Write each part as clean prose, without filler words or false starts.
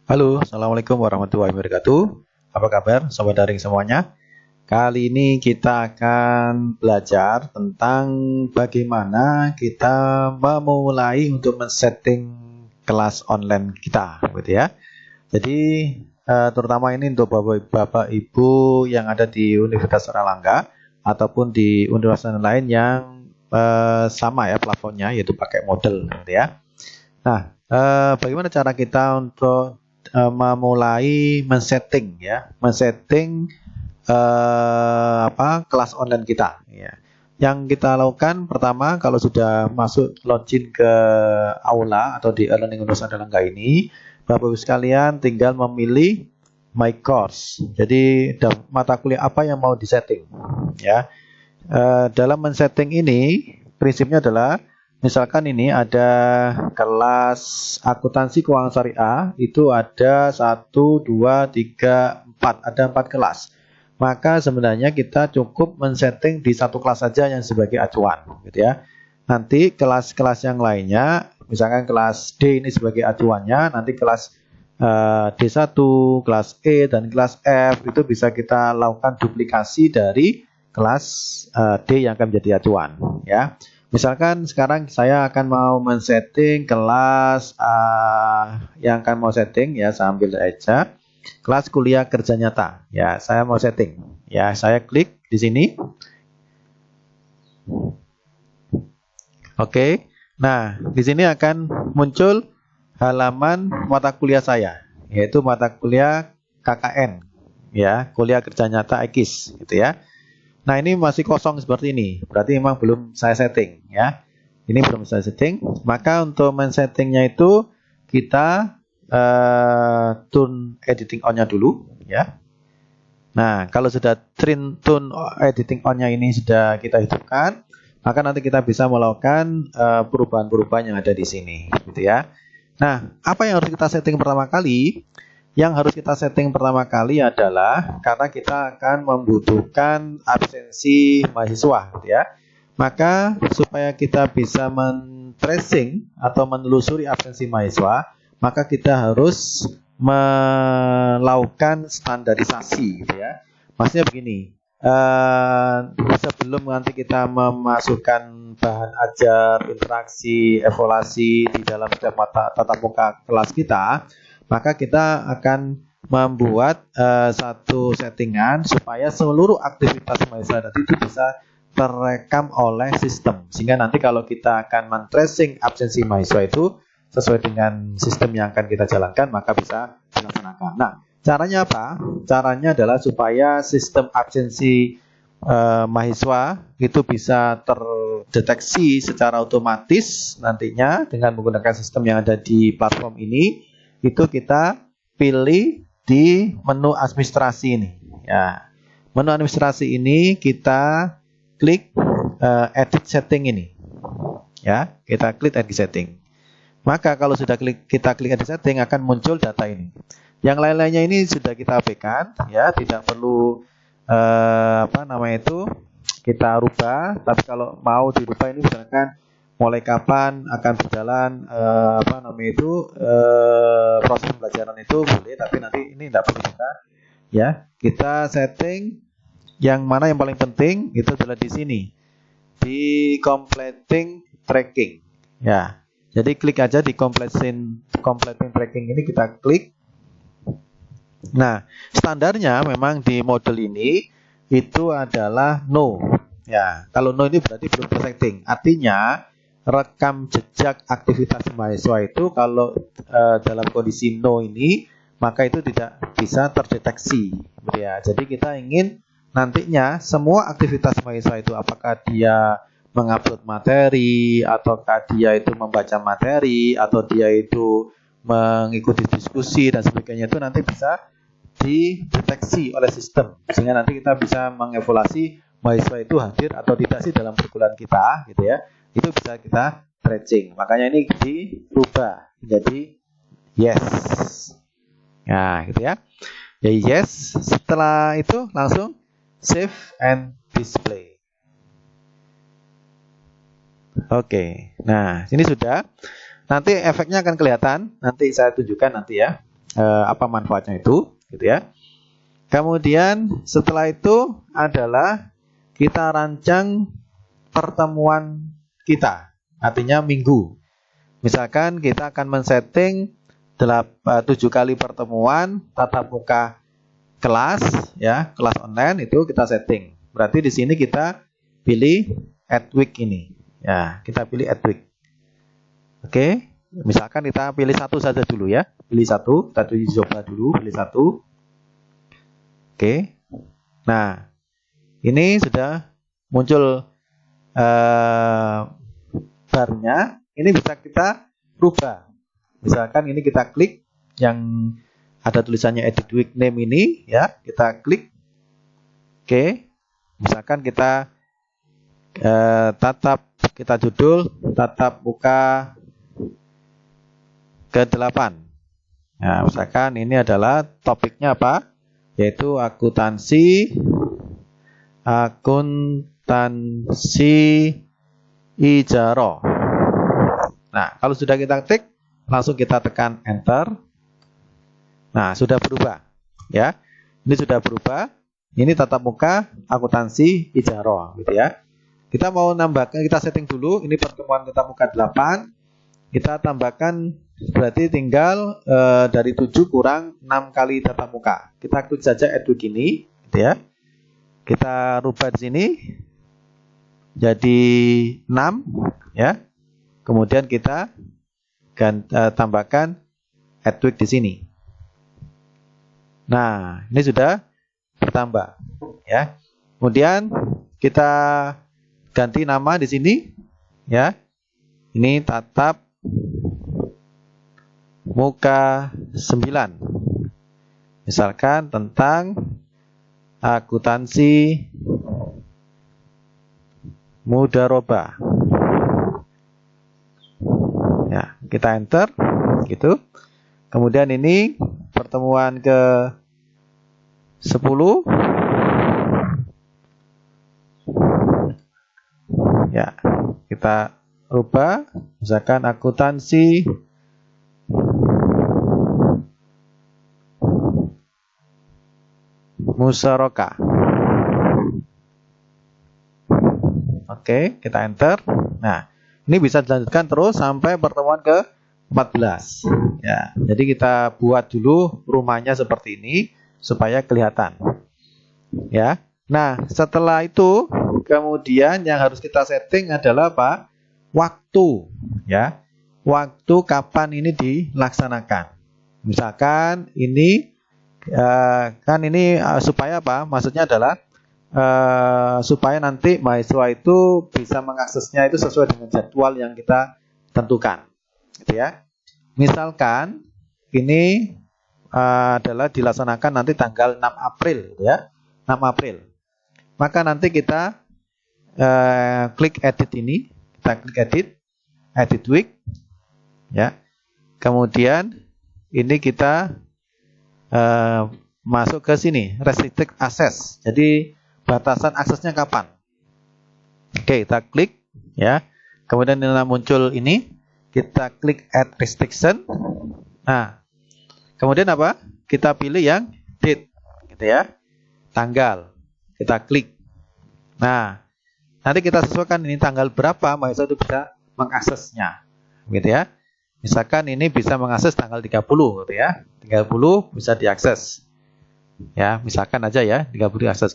Halo, Assalamualaikum warahmatullahi wabarakatuh. Apa kabar sobat daring semuanya? Kali ini kita akan belajar tentang bagaimana kita memulai untuk men-setting kelas online kita, gitu ya. Jadi terutama ini untuk Bapak Ibu yang ada di Universitas Erlangga ataupun di universitas lain yang sama ya plafonnya, yaitu pakai model, gitu ya. Nah, bagaimana cara kita untuk memulai men-setting kelas online kita ya. Yang kita lakukan pertama, kalau sudah masuk login ke aula atau di e-learning Universitas Erlangga ini, Bapak Ibu sekalian tinggal memilih my course. Jadi mata kuliah apa yang mau disetting ya. Dalam men-setting ini prinsipnya adalah misalkan ini ada kelas akuntansi keuangan syariah, itu ada 1, 2, 3, 4, ada 4 kelas. Maka sebenarnya kita cukup men-setting di satu kelas saja yang sebagai acuan, gitu ya. Nanti kelas-kelas yang lainnya, misalkan kelas D ini sebagai acuannya, nanti kelas D1, kelas E, dan kelas F itu bisa kita lakukan duplikasi dari kelas D yang akan menjadi acuan, ya. Misalkan sekarang saya akan mau men-setting kelas yang akan mau setting ya, saya ambil aja kelas kuliah kerja nyata. Ya, saya mau setting. Ya, saya klik di sini. Oke. Nah, di sini akan muncul halaman mata kuliah saya, yaitu mata kuliah KKN. Ya, kuliah kerja nyata EKIS gitu ya. Nah, ini masih kosong seperti ini. Berarti memang belum saya setting ya. Ini belum saya setting. Maka untuk men-settingnya itu kita turn editing on-nya dulu ya. Nah, kalau sudah turn editing on-nya ini sudah kita hidupkan, maka nanti kita bisa melakukan perubahan-perubahan yang ada di sini gitu ya. Nah, apa yang harus kita setting pertama kali? Yang harus kita setting pertama kali adalah karena kita akan membutuhkan absensi mahasiswa, gitu ya. Maka supaya kita bisa men-tracing atau menelusuri absensi mahasiswa, maka kita harus melakukan standarisasi, gitu ya. Maksudnya begini, sebelum nanti kita memasukkan bahan ajar, interaksi, evaluasi di dalam setiap tatap muka kelas kita, maka kita akan membuat satu settingan supaya seluruh aktivitas mahasiswa tadi itu bisa terekam oleh sistem. Sehingga nanti kalau kita akan men-tracing absensi mahasiswa itu sesuai dengan sistem yang akan kita jalankan, maka bisa dilaksanakan. Nah, caranya apa? Caranya adalah supaya sistem absensi mahasiswa itu bisa terdeteksi secara otomatis nantinya dengan menggunakan sistem yang ada di platform ini. Itu kita pilih di menu administrasi ini ya. Menu administrasi ini kita klik edit setting ini ya, kita klik edit setting. Maka kalau sudah kita klik edit setting akan muncul data ini. Yang lain-lainnya ini sudah kita abaikan ya, tidak perlu kita rubah. Tapi kalau mau dirubah ini misalkan mulai kapan akan berjalan proses pembelajaran itu boleh, tapi nanti ini tidak perlu kita setting. Yang mana yang paling penting itu adalah di sini di completing tracking ya. Jadi klik aja di completing tracking ini, kita klik. Nah, standarnya memang di model ini itu adalah no ya. Kalau no ini berarti belum tersetting, artinya rekam jejak aktivitas mahasiswa itu kalau dalam kondisi no ini, maka itu tidak bisa terdeteksi ya. Jadi kita ingin nantinya semua aktivitas mahasiswa itu, apakah dia mengupload materi, ataukah dia itu membaca materi, atau dia itu mengikuti diskusi dan sebagainya, itu nanti bisa dideteksi oleh sistem, sehingga nanti kita bisa mengevaluasi mahasiswa itu hadir atau tidak sih dalam perkuliahan kita gitu ya. Itu bisa kita tracing. Makanya ini dirubah jadi yes. Nah, gitu ya. Ya yes. Setelah itu langsung save and display. Oke. Nah, ini sudah. Nanti efeknya akan kelihatan. Nanti saya tunjukkan nanti ya. apa manfaatnya itu, gitu ya. Kemudian setelah itu adalah kita rancang pertemuan kita, artinya minggu. Misalkan kita akan men-setting 7 kali pertemuan tatap muka kelas, ya, kelas online itu kita setting. Berarti di sini kita pilih add week ini. Ya, kita pilih add week. Oke, misalkan kita pilih satu saja dulu ya. Pilih satu, kita coba dulu, pilih satu. Oke. Nah, ini sudah muncul barnya. Ini bisa kita rubah. Misalkan ini kita klik yang ada tulisannya edit week name ini, ya, kita klik. Oke. Misalkan kita kita judul tatap muka ke-8. Nah, misalkan ini adalah topiknya apa? Yaitu akuntansi ijaroh. Nah, kalau sudah kita klik, langsung kita tekan enter. Nah, sudah berubah, ya. Ini sudah berubah. Ini tatap muka akuntansi ijaroh, gitu ya. Kita mau nambahkan, kita setting dulu. Ini pertemuan tatap muka 8. Kita tambahkan, berarti tinggal dari 7 kurang 6 kali tatap muka. Kita klik saja add week ini, gitu ya. Kita rubah di sini jadi 6, ya. Kemudian kita tambahkan add week di sini. Nah, ini sudah bertambah, ya. Kemudian kita ganti nama di sini, ya. Ini tatap muka 9. Misalkan tentang akuntansi mudharabah. Ya, kita enter gitu. Kemudian ini pertemuan ke 10. Ya, kita rubah misalkan akuntansi musyarakah. Oke, kita enter. Nah, ini bisa dilanjutkan terus sampai pertemuan ke 14. Ya, jadi kita buat dulu rumahnya seperti ini supaya kelihatan. Ya. Nah, setelah itu kemudian yang harus kita setting adalah apa? Waktu, ya. Waktu kapan ini dilaksanakan. Misalkan ini kan ini supaya apa? Maksudnya adalah supaya nanti mahasiswa itu bisa mengaksesnya itu sesuai dengan jadwal yang kita tentukan, gitu ya. Misalkan ini adalah dilaksanakan nanti tanggal 6 April, gitu ya. 6 April. Maka nanti kita klik edit ini, kita klik edit week, ya. Kemudian ini kita masuk ke sini, restricted access. Jadi batasan aksesnya kapan? Oke, kita klik, ya. Kemudian ini muncul ini, kita klik add restriction. Nah, kemudian apa? Kita pilih yang date, gitu ya, tanggal. Kita klik. Nah, nanti kita sesuaikan ini tanggal berapa mahasiswa itu bisa mengaksesnya, gitu ya. Misalkan ini bisa mengakses tanggal 30, gitu ya. 30 bisa diakses. Ya, misalkan aja ya, 30 diakses,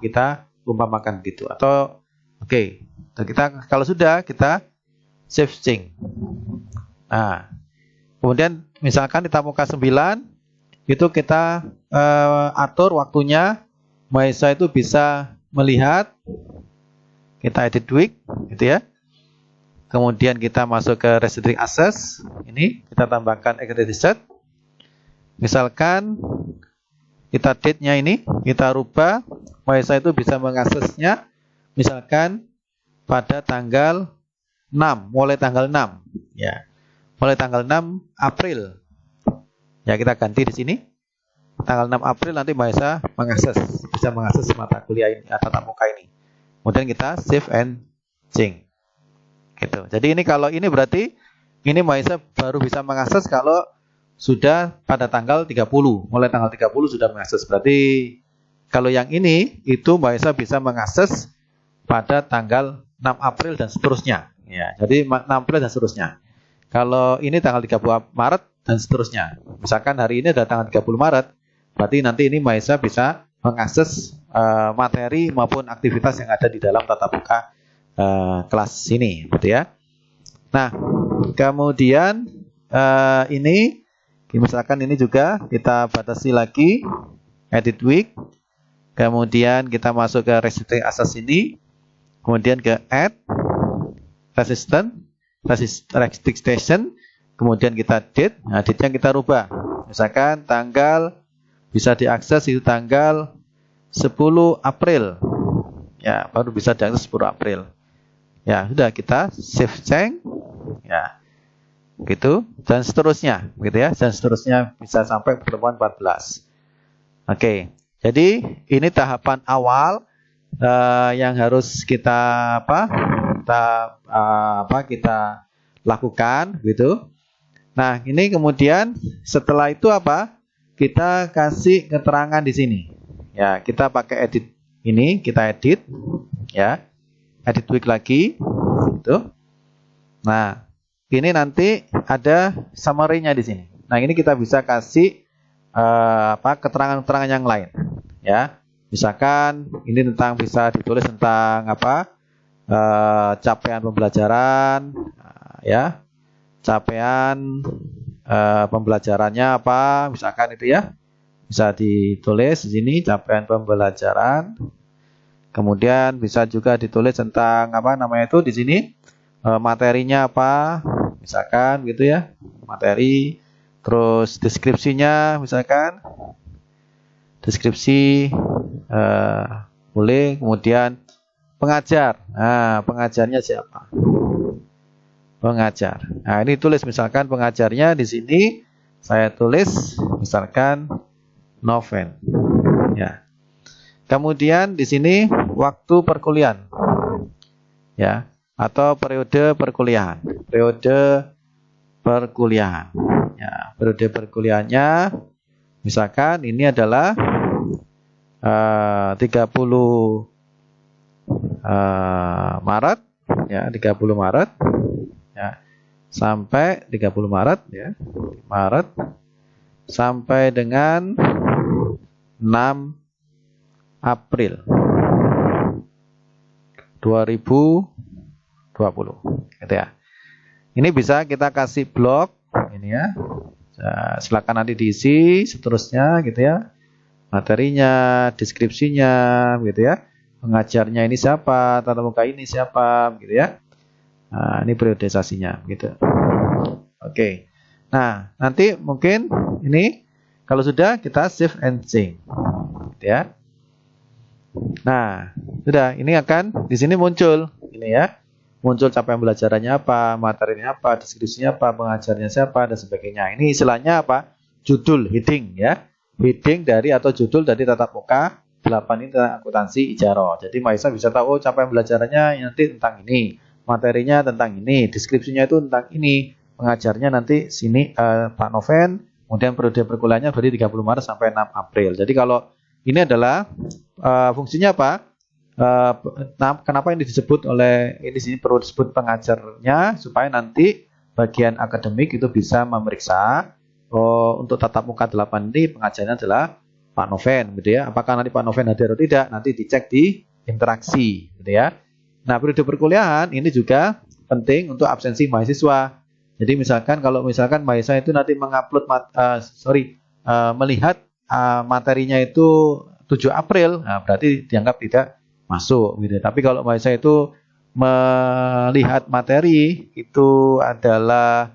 kita umpamakan gitu. Atau oke. Kita kalau sudah kita save change. Nah, kemudian misalkan di muka 9 itu kita atur waktunya mahasiswa itu bisa melihat, kita edit week, gitu ya. Kemudian kita masuk ke restricted access. Ini kita tambahkan accredited. Misalkan kita date-nya ini kita rubah, mahasiswa itu bisa mengaksesnya misalkan pada tanggal 6, mulai tanggal 6, ya. Mulai tanggal 6 April. Ya, kita ganti di sini. Tanggal 6 April nanti mahasiswa bisa mengakses mata kuliah ini atau tatap muka ini. Kemudian kita save and change. Gitu. Jadi ini kalau ini berarti ini mahasiswa baru bisa mengakses kalau sudah pada tanggal 30. Mulai tanggal 30 sudah mengakses. Berarti kalau yang ini itu mahasiswa bisa mengakses pada tanggal 6 April dan seterusnya. Ya, jadi 6 April dan seterusnya. Kalau ini tanggal 30 Maret dan seterusnya. Misalkan hari ini adalah tanggal 30 Maret, berarti nanti ini mahasiswa bisa mengakses materi maupun aktivitas yang ada di dalam tatap muka kelas ini, gitu ya. Nah, kemudian ini misalkan ini juga kita batasi lagi edit week. Kemudian kita masuk ke restricted access ini. Kemudian ke add restrict station. Kemudian kita date. Nah, date-nya kita rubah. Misalkan tanggal bisa diakses itu tanggal 10 April. Ya, baru bisa diakses 10 April. Ya, sudah kita save change. Ya. Gitu dan seterusnya, gitu ya. Dan seterusnya bisa sampai pertemuan 14. Oke. Jadi ini tahapan awal yang harus kita kita lakukan, gitu. Nah, ini kemudian setelah itu kita kasih keterangan di sini. Ya, kita pakai edit ini, kita edit, ya, edit week lagi, gitu. Nah, ini nanti ada summary-nya di sini. Nah, ini kita bisa kasih keterangan-keterangan yang lain, ya. Misalkan ini bisa ditulis tentang capaian pembelajaran, ya. Capaian pembelajarannya apa, misalkan itu ya. Bisa ditulis di sini capaian pembelajaran. Kemudian bisa juga ditulis tentang di sini materinya apa, misalkan gitu ya, materi. Terus deskripsinya, misalkan deskripsi boleh. Kemudian pengajar, nah pengajarnya siapa, pengajar. Nah, ini tulis misalkan pengajarnya di sini saya tulis misalkan Noven, ya. Kemudian di sini waktu perkuliahan, ya, atau periode perkuliahan, ya, periode perkuliahannya misalkan ini adalah 30 Maret, ya, 30 Maret, ya, sampai 30 Maret, ya, Maret sampai dengan 6 April 2020, gitu ya. Ini bisa kita kasih blok ini ya. Silakan nanti diisi seterusnya, gitu ya. Materinya, deskripsinya, gitu ya. Pengajarnya ini siapa, tatap muka ini siapa, gitu ya. Nah, ini periodisasinya, gitu. Oke. Nah, nanti mungkin ini kalau sudah kita save and change, gitu ya. Nah, sudah, ini akan di sini muncul ini ya. Muncul capaian pembelajarannya apa, materinya apa, deskripsinya apa, pengajarnya siapa, dan sebagainya. Ini istilahnya apa? Judul, heading ya. Heading dari atau judul dari tatap muka 8 ini tentang akuntansi Ijaro. Jadi mahasiswa bisa tahu capaian pembelajarannya nanti tentang ini, materinya tentang ini, deskripsinya itu tentang ini, pengajarnya nanti sini Pak Noven, kemudian periode perkuliahannya dari 30 Maret sampai 6 April. Jadi kalau ini adalah fungsinya apa? Kenapa ini disebut oleh ini sini perlu disebut pengajarnya supaya nanti bagian akademik itu bisa memeriksa untuk tatap muka 8 ini pengajarnya adalah Pak Noven, gitu ya. Apakah nanti Pak Noven hadir atau tidak nanti dicek di interaksi, gitu ya. Nah, periode perkuliahan ini juga penting untuk absensi mahasiswa. Jadi misalkan kalau misalkan mahasiswa itu nanti mengupload melihat materinya itu 7 April, nah berarti dianggap tidak masuk, gitu. Tapi kalau mahasiswa itu melihat materi itu adalah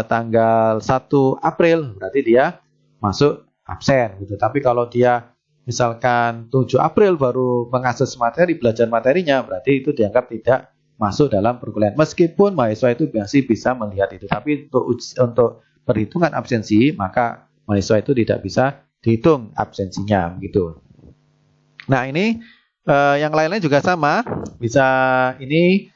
tanggal 1 April, berarti dia masuk absen, gitu. Tapi kalau dia misalkan 7 April baru mengakses materi, belajar materinya, berarti itu dianggap tidak masuk dalam perkuliahan. Meskipun mahasiswa itu masih bisa melihat itu, tapi untuk perhitungan absensi, maka mahasiswa itu tidak bisa dihitung absensinya, gitu. Nah, ini yang lain-lain juga sama, bisa ini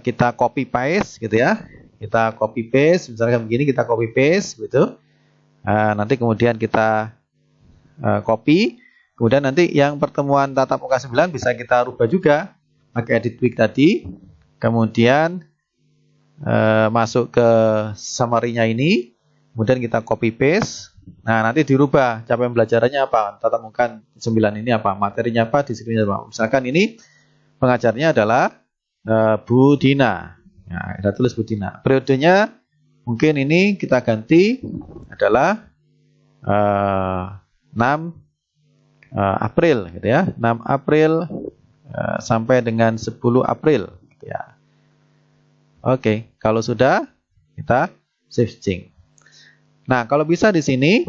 kita copy paste, gitu ya. kita copy paste, misalkan begini kita copy paste gitu. Nanti kemudian kita copy, kemudian nanti yang pertemuan tatap muka 9 bisa kita rubah juga pakai edit tweak tadi, kemudian masuk ke summary-nya ini, kemudian kita copy paste. Nah, nanti dirubah capaian pembelajarannya apa, tatap muka 9 ini apa, materinya apa, disiplinnya apa. Misalkan ini pengajarnya adalah Bu Dina. Nah, kita tulis Bu Dina. Periodenya mungkin ini kita ganti adalah 6 April gitu ya. 6 April sampai dengan 10 April gitu ya. Oke, kalau sudah kita save change. Nah, kalau bisa di sini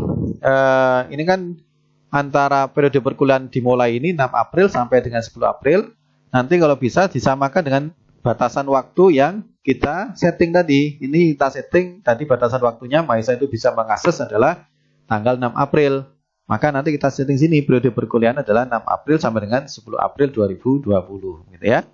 ini kan antara periode perkuliahan dimulai ini 6 April sampai dengan 10 April. Nanti kalau bisa disamakan dengan batasan waktu yang kita setting tadi. Ini kita setting tadi batasan waktunya Mahesa itu bisa mengakses adalah tanggal 6 April. Maka nanti kita setting sini periode perkuliahan adalah 6 April sampai dengan 10 April 2020 gitu ya.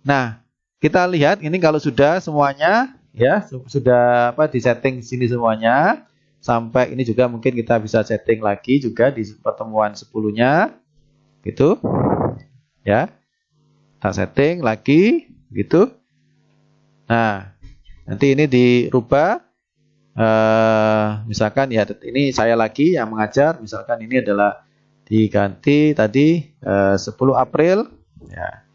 Nah, kita lihat ini kalau sudah semuanya ya sudah disetting sini semuanya. Sampai ini juga mungkin kita bisa setting lagi juga di pertemuan 10-nya gitu. Ya. Kita setting lagi gitu. Nah, nanti ini dirubah. Misalkan ya ini saya lagi yang mengajar. Misalkan ini adalah diganti tadi 10 April. Ya.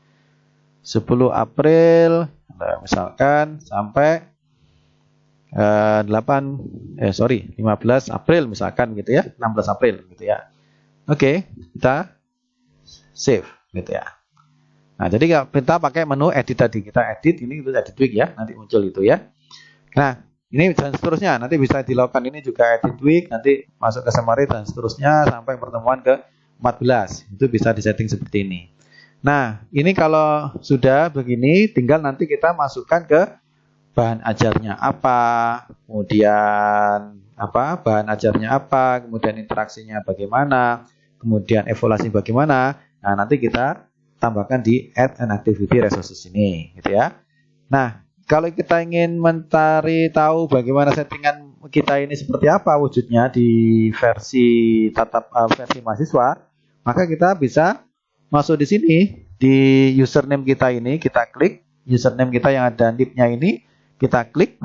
10 April. Misalkan sampai 15 April misalkan gitu ya. 16 April gitu ya. Oke, kita save gitu ya. Nah, jadi kita pakai menu edit tadi. Kita edit, ini itu edit tweak ya. Nanti muncul itu ya. Nah, ini dan seterusnya. Nanti bisa dilakukan ini juga edit tweak. Nanti masuk ke summary dan seterusnya sampai pertemuan ke 14. Itu bisa disetting seperti ini. Nah, ini kalau sudah begini, tinggal nanti kita masukkan ke bahan ajarnya apa. Kemudian bahan ajarnya apa. Kemudian interaksinya bagaimana. Kemudian evaluasi bagaimana. Nah, nanti kita tambahkan di add an activity resources ini gitu ya. Nah, kalau kita ingin mencari tahu bagaimana settingan kita ini seperti apa wujudnya di versi versi mahasiswa, maka kita bisa masuk di sini di username kita ini, kita klik username kita yang ada nib-nya ini, kita klik,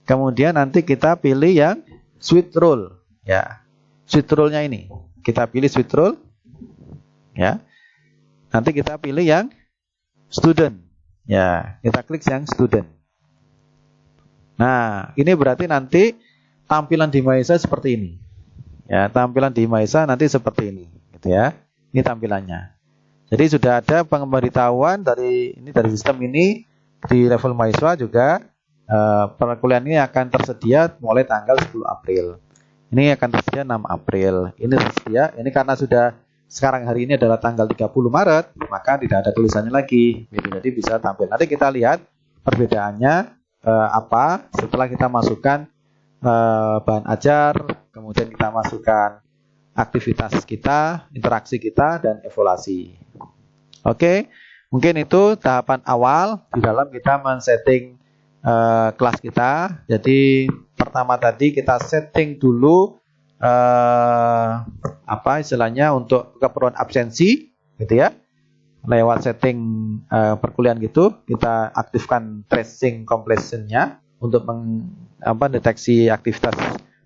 kemudian nanti kita pilih yang switch role ya. Switch role-nya ini. Kita pilih switch role ya. Nanti kita pilih yang student. Ya, kita klik yang student. Nah, ini berarti nanti tampilan di Mahesa seperti ini. Ya, tampilan di Mahesa nanti seperti ini, gitu ya. Ini tampilannya. Jadi sudah ada pemberitahuan dari sistem ini di level mahasiswa juga perkuliahan ini akan tersedia mulai tanggal 10 April. Ini akan tersedia 6 April. Ini tersedia, ini karena sudah sekarang hari ini adalah tanggal 30 Maret, maka tidak ada tulisannya lagi. Jadi bisa tampil. Nanti kita lihat perbedaannya apa setelah kita masukkan bahan ajar, kemudian kita masukkan aktivitas kita, interaksi kita, dan evaluasi. Oke, mungkin itu tahapan awal di dalam kita men-setting kelas kita. Jadi pertama tadi kita setting dulu istilahnya untuk keperluan absensi gitu ya, lewat setting perkuliahan gitu kita aktifkan tracing completion-nya untuk mendeteksi aktivitas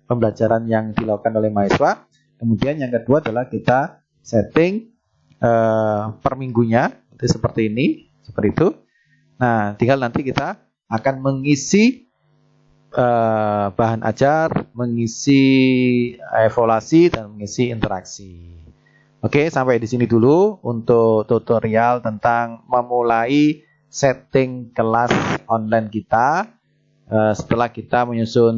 pembelajaran yang dilakukan oleh mahasiswa. Kemudian yang kedua adalah kita setting per minggunya itu seperti ini, seperti itu. Nah, tinggal nanti kita akan mengisi bahan ajar, mengisi evaluasi, dan mengisi interaksi. Oke, sampai di sini dulu untuk tutorial tentang memulai setting kelas online kita. Setelah kita menyusun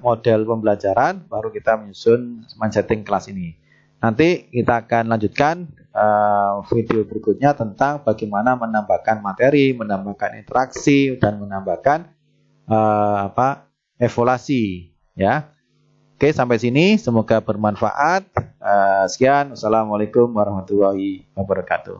model pembelajaran, baru kita menyusun men-setting kelas ini. Nanti kita akan lanjutkan video berikutnya tentang bagaimana menambahkan materi, menambahkan interaksi, dan menambahkan evaluasi ya. Oke, sampai sini semoga bermanfaat. Sekian, wassalamualaikum warahmatullahi wabarakatuh.